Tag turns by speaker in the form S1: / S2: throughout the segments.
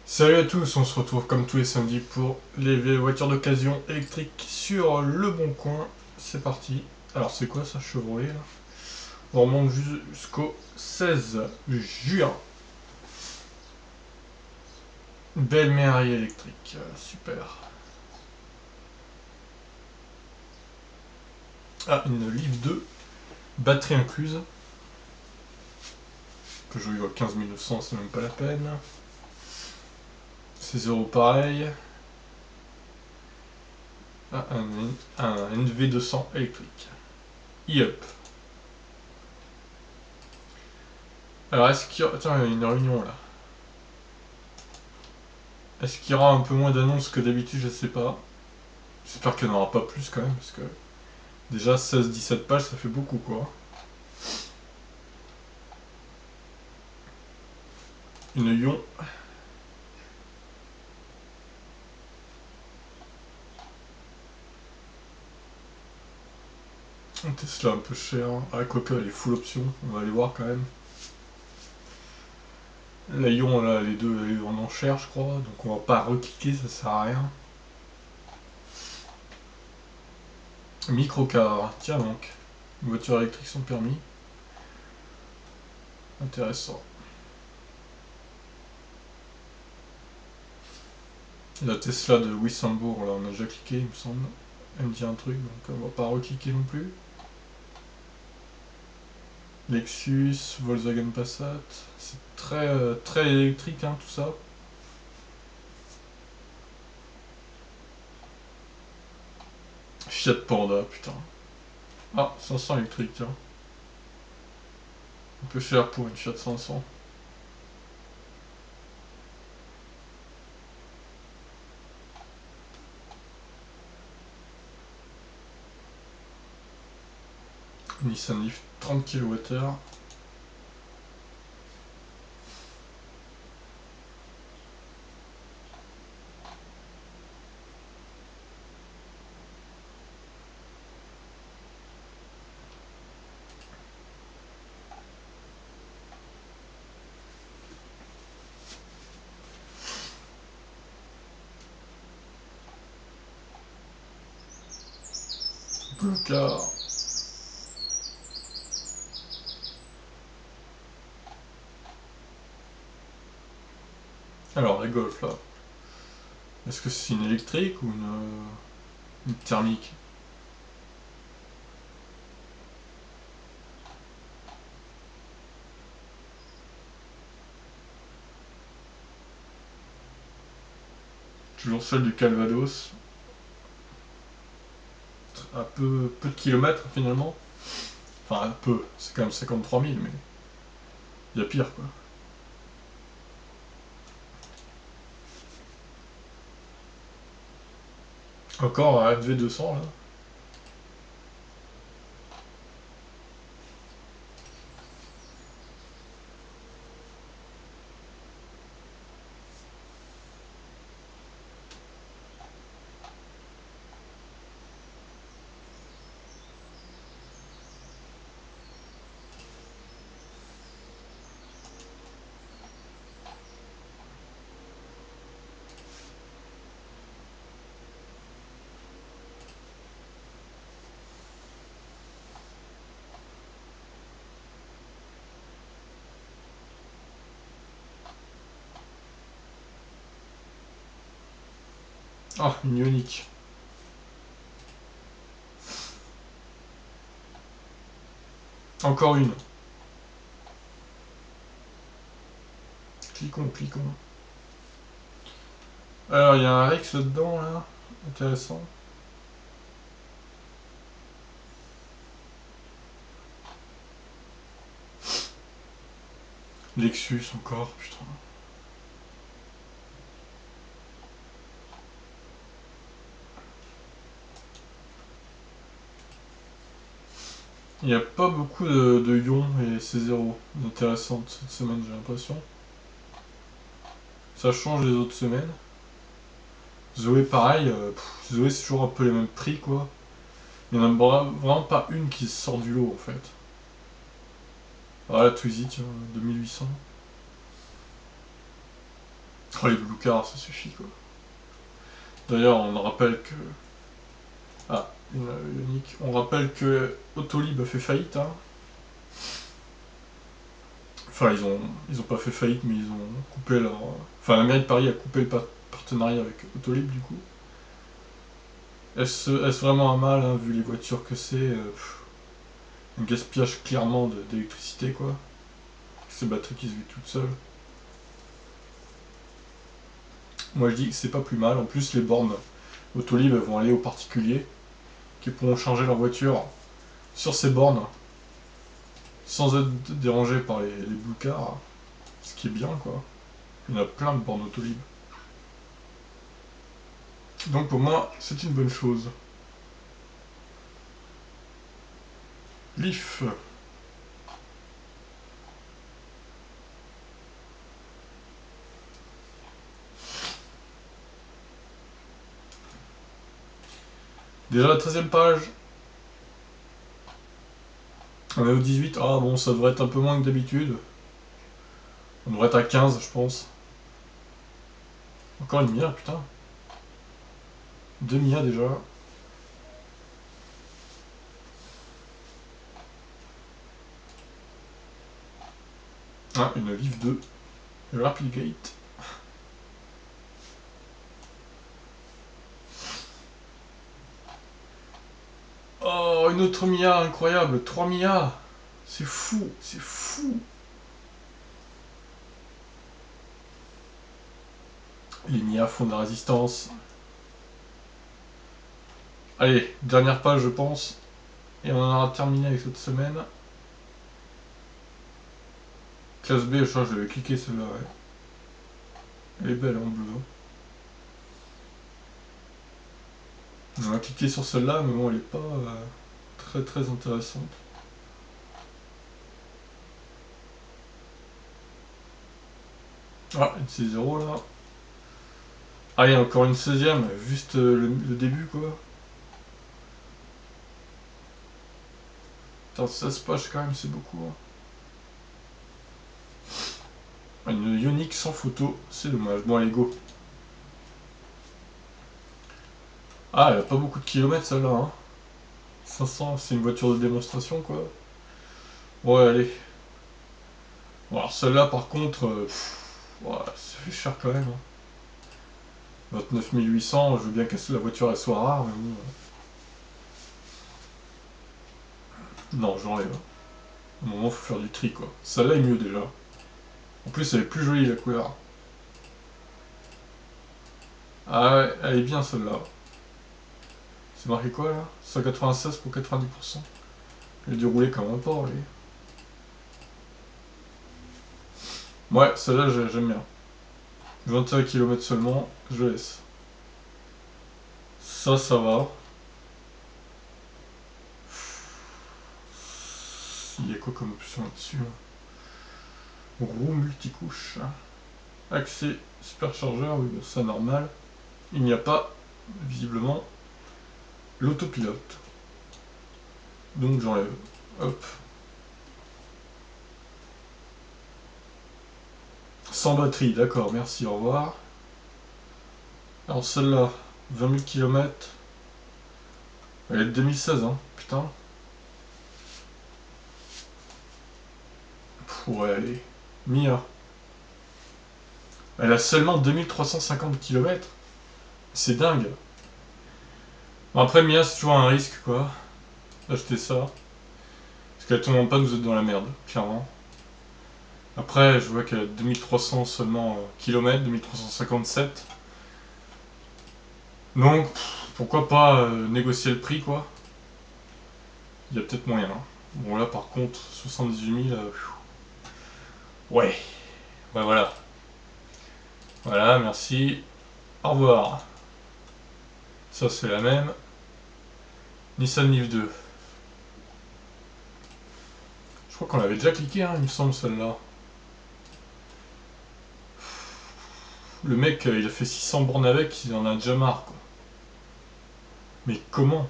S1: Salut à tous, on se retrouve comme tous les samedis pour les voitures d'occasion électriques sur Le Bon Coin. C'est parti. Alors c'est quoi ça, Chevrolet là? On remonte jusqu'au 16 juin. Belle Méhari électrique, super. Ah, une Leaf 2, batterie incluse. Que je vois 15 900, c'est même pas la peine. C'est zéro pareil. Ah, un NV200 électrique. E-Up. Alors est-ce qu'il y a... Attends, il y a une réunion là. Est-ce qu'il y aura un peu moins d'annonces que d'habitude, je sais pas. J'espère qu'il n'y en aura pas plus quand même, parce que déjà 16-17 pages, ça fait beaucoup quoi. Une Ion. Un Tesla un peu cher. Ah, quoique elle est full option, on va aller voir quand même. La Ion, là, les deux, elle est en enchère, je crois, donc on va pas recliquer, ça sert à rien. Microcar, tiens donc. Une voiture électrique sans permis. Intéressant. La Tesla de Wissembourg, là, on a déjà cliqué, il me semble. Elle me dit un truc, donc on va pas recliquer non plus. Lexus, Volkswagen Passat. C'est très électrique, hein, tout ça. Fiat Panda, putain. Ah, 500 électrique, tiens. Un peu cher pour une Fiat 500. Nissan Leaf 30 kWh. Blocard. Alors, la Golf, là. Est-ce que c'est une électrique ou une thermique? Toujours celle du Calvados. Un peu de kilomètres, finalement. Enfin, un peu. C'est quand même 53 000, mais il y a pire, quoi. Encore un FV200, là. Ah, une Ioniq. Encore une. Cliquons, cliquons. Alors, il y a un Rex là-dedans, là. Intéressant. Lexus encore, putain. Il n'y a pas beaucoup de ions et c'est zéro intéressantes cette semaine, j'ai l'impression. Ça change les autres semaines. Zoé, pareil. Zoé, c'est toujours un peu les mêmes prix, quoi. Il n'y en a vraiment pas une qui sort du lot, en fait. Ah, la Twizy, tiens, 2800. Oh, les blue cars, ça suffit quoi. D'ailleurs, on rappelle que... Ah, une Ioniq. On rappelle que Autolib a fait faillite, hein. Enfin, ils ont pas fait faillite, mais ils ont coupé leur... Enfin, la mairie de Paris a coupé le partenariat avec Autolib, du coup. Est-ce vraiment un mal, hein, vu les voitures que c'est un gaspillage clairement d'électricité, quoi. Ces batteries qui se vident toutes seules. Moi, je dis que c'est pas plus mal. En plus, les bornes Autolib vont aller aux particuliers qui pourront charger leur voiture sur ces bornes sans être dérangés par les blue cars. Ce qui est bien, quoi. Il y en a plein de bornes Autolib. Donc pour moi, c'est une bonne chose. Leaf. Déjà la 13e page. On est au 18. Ah bon, ça devrait être un peu moins que d'habitude. On devrait être à 15, je pense. Encore une Mia, putain. 2 Mia déjà. Ah, une Leaf 2. Rapid Gate. Oh, une autre Mia, incroyable. 3 Mia. C'est fou, c'est fou. Les Mia font de la résistance. Allez, dernière page, je pense. Et on en aura terminé avec cette semaine. Classe B, je crois que je vais cliquer celle-là, ouais. Elle est belle en bleu. On va cliquer sur celle-là, mais bon, elle est pas très très intéressante. Ah, une C0 là. Ah, il y a encore une 16e, juste le début quoi. Putain, 16 pages quand même, c'est beaucoup. Hein. Ah, une Ioniq sans photo, c'est dommage. Bon, allez, go. Ah, elle a pas beaucoup de kilomètres celle-là. Hein. 500, c'est une voiture de démonstration quoi. Ouais, allez. Bon, alors celle-là par contre, ouais, ça fait cher quand même. Hein. 29 800, je veux bien que la voiture elle soit rare, mais bon. Non, j'enlève. À un moment, faut faire du tri quoi. Celle-là est mieux déjà. En plus, elle est plus jolie la couleur. Ah ouais, elle est bien celle-là. C'est marqué quoi là? 196 pour 90%. Elle a dû rouler comme un porc, lui. Ouais, celle-là j'aime bien. 21 km seulement, je laisse. Ça va. Il y a quoi comme option là-dessus hein? Roue multicouche. Accès superchargeur, oui, ça normal. Il n'y a pas, visiblement, l'autopilote. Donc j'enlève. Hop. Sans batterie, d'accord, merci, au revoir. Alors celle-là, 20 000 km. Elle est de 2016, hein, putain. Ouais, allez. Mia. Elle a seulement 2350 km. C'est dingue. Bon, après, Mia, c'est toujours un risque, quoi. D'acheter ça. Parce qu'elle tombe en panne, vous êtes dans la merde, clairement. Après, je vois qu'elle a 2300 seulement kilomètres, 2357. Donc, pourquoi pas négocier le prix, quoi. Il y a peut-être moyen. Hein. Bon, là, par contre, 78 000... ouais. Ouais, voilà. Voilà, merci. Au revoir. Ça, c'est la même. Nissan Leaf 2. Je crois qu'on l'avait déjà cliqué, hein, il me semble, celle-là. Le mec, il a fait 600 bornes avec, il en a déjà marre, quoi. Mais comment?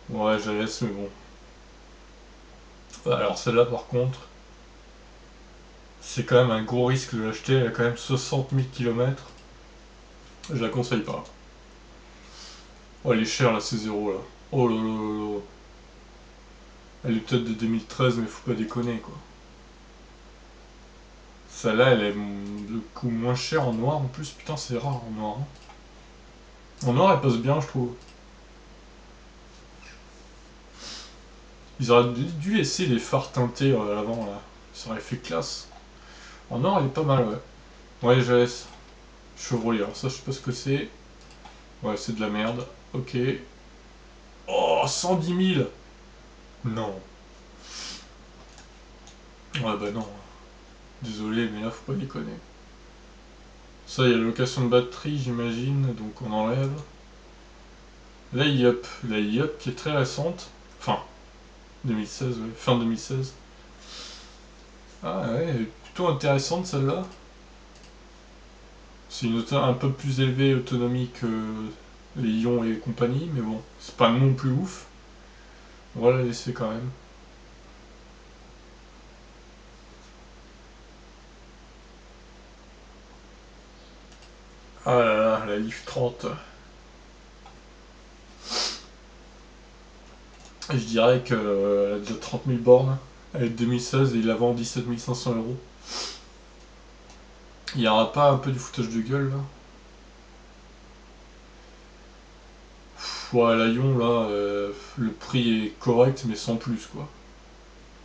S1: Ouais, je laisse, mais bon. Alors celle-là, par contre... C'est quand même un gros risque de l'acheter, elle a quand même 60 000 km. Je la conseille pas. Oh, elle est chère là, c'est zéro là. Oh là là là là. Elle est peut-être de 2013, mais faut pas déconner quoi. Celle-là, elle est le coup moins cher en noir en plus. Putain, c'est rare en noir. En noir, elle passe bien, je trouve. Ils auraient dû laisser les phares teintés à l'avant là. Ça aurait fait classe. En noir, elle est pas mal, ouais. Ouais, GS. Chevrolet, alors ça, je sais pas ce que c'est. Ouais, c'est de la merde. Ok. Oh, 110 000. Non. Ouais, bah non. Désolé, mais là, faut pas déconner. Ça, il y a la location de batterie, j'imagine, donc on enlève. La IUP. La IUP qui est très récente. Enfin, 2016, ouais. Fin 2016. Ah ouais, elle est plutôt intéressante celle-là. C'est une auto un peu plus élevée autonomie que les Ion et compagnie, mais bon, c'est pas non plus ouf. On va la laisser quand même. Ah là là, la Leaf 30. Et je dirais qu'elle a déjà 30 000 bornes. Elle est de 2016 et il la vend 17 500 euros. Il n'y aura pas un peu du foutage de gueule là? Ouais, la Ion là, le prix est correct mais sans plus quoi.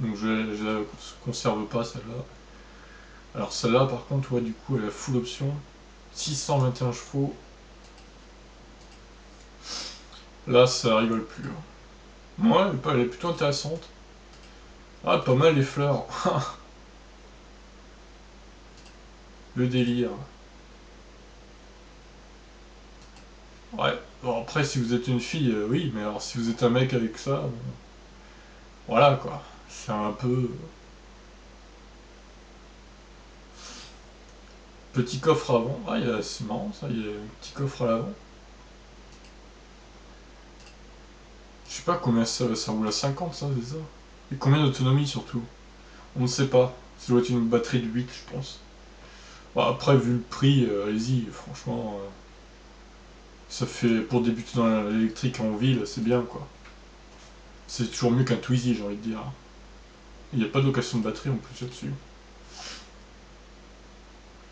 S1: Donc je la conserve pas celle-là. Alors celle-là par contre, ouais, du coup elle a full option. 621 chevaux. Là ça rigole plus, hein. Ouais, elle est plutôt intéressante. Ah, pas mal les fleurs. Le délire. Ouais. Bon, après, si vous êtes une fille, oui, mais alors si vous êtes un mec avec ça, bon, voilà quoi. C'est un peu. Petit coffre avant. Ah, c'est marrant ça, il y a un petit coffre à l'avant. Je sais pas combien ça roule à 50 ça, c'est ça. Et combien d'autonomie surtout. On ne sait pas. Ça doit être une batterie de 8, je pense. Bon, après, vu le prix, allez-y, franchement, ça fait pour débuter dans l'électrique en ville, c'est bien quoi. C'est toujours mieux qu'un Twizy, j'ai envie de dire. Il n'y a pas de location de batterie en plus là-dessus.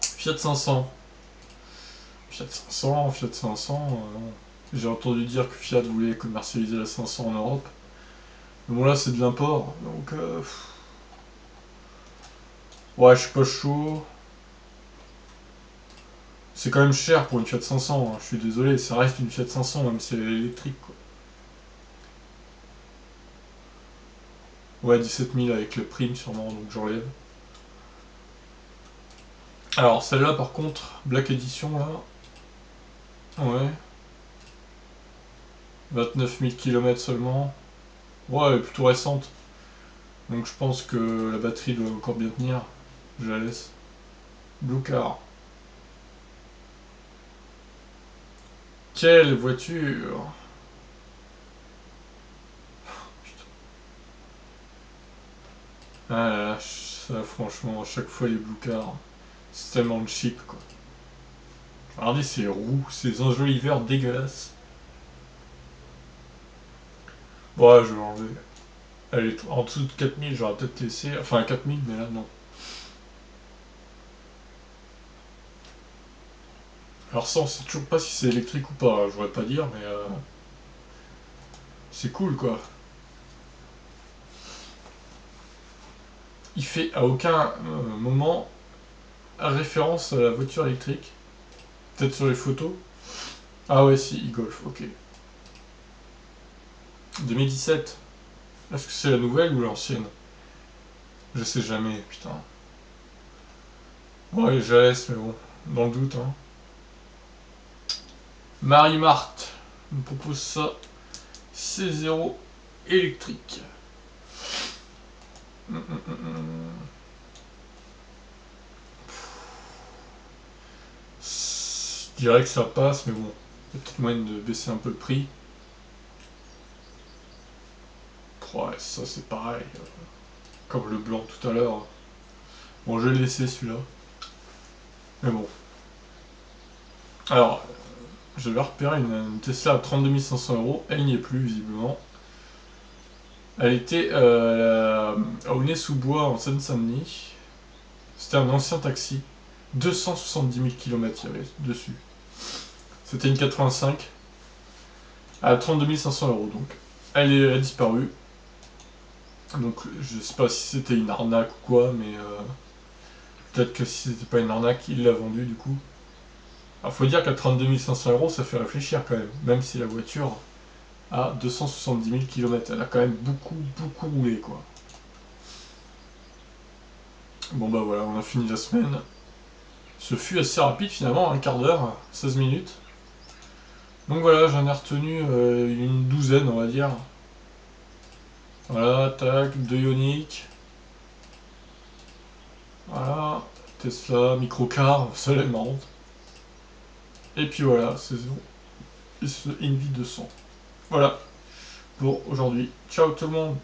S1: Fiat 500. Fiat 500, Fiat 500. J'ai entendu dire que Fiat voulait commercialiser la 500 en Europe. Mais bon, là, c'est de l'import. Donc, ouais, je suis pas chaud. C'est quand même cher pour une Fiat 500. Hein. Je suis désolé, ça reste une Fiat 500, même si elle est électrique. Quoi. Ouais, 17 000 avec le prime, sûrement, donc j'enlève. Alors, celle-là, par contre, Black Edition, là. Ouais. 29 000 km seulement. Ouais, elle est plutôt récente. Donc je pense que la batterie doit encore bien tenir. Je la laisse. Blue Car. Quelle voiture! Putain. Ah là là, ça franchement, à chaque fois les Blue Car, c'est tellement cheap quoi. Regardez ces roues, ces enjoliveurs dégueulasses. Bon, ouais, je vais l'enlever. Elle est en dessous de 4000, j'aurais peut-être laissé. Enfin 4000, mais là non. Alors ça, on sait toujours pas si c'est électrique ou pas, je voudrais pas dire, mais c'est cool quoi. Il fait à aucun moment référence à la voiture électrique. Peut-être sur les photos. Ah ouais, si, e-Golf, ok. 2017. Est-ce que c'est la nouvelle ou l'ancienne? Je sais jamais, putain. Ouais, je laisse, mais bon, dans le doute, hein. Marie-Marthe nous propose ça. C0 électrique. Hum, hum, hum, hum. Je dirais que ça passe, mais bon, il y a peut-être moyen de baisser un peu le prix. Ouais, ça c'est pareil. Comme le blanc tout à l'heure. Bon, je vais le laisser celui-là. Mais bon. Alors, je vais repérer une Tesla à 32 500 euros. Elle n'y est plus, visiblement. Elle était à Aulnay-sous-Bois, en Seine-Saint-Denis. C'était un ancien taxi. 270 000 km il y avait dessus. C'était une 85 à 32 500 euros. Donc, elle a disparu. Donc, je sais pas si c'était une arnaque ou quoi, mais peut-être que si c'était pas une arnaque, il l'a vendue du coup. Alors, faut dire qu'à 32 500 euros, ça fait réfléchir quand même. Même si la voiture a 270 000 km. Elle a quand même beaucoup, beaucoup roulé, quoi. Bon bah voilà, on a fini la semaine. Ce fut assez rapide finalement, un quart d'heure, 16 minutes. Donc voilà, j'en ai retenu une douzaine, on va dire. Voilà, tac, deux Ioniq. Voilà, Tesla, microcar, ça elle est marrante. Et puis voilà, c'est ce Envy 200. Voilà, pour aujourd'hui. Ciao tout le monde.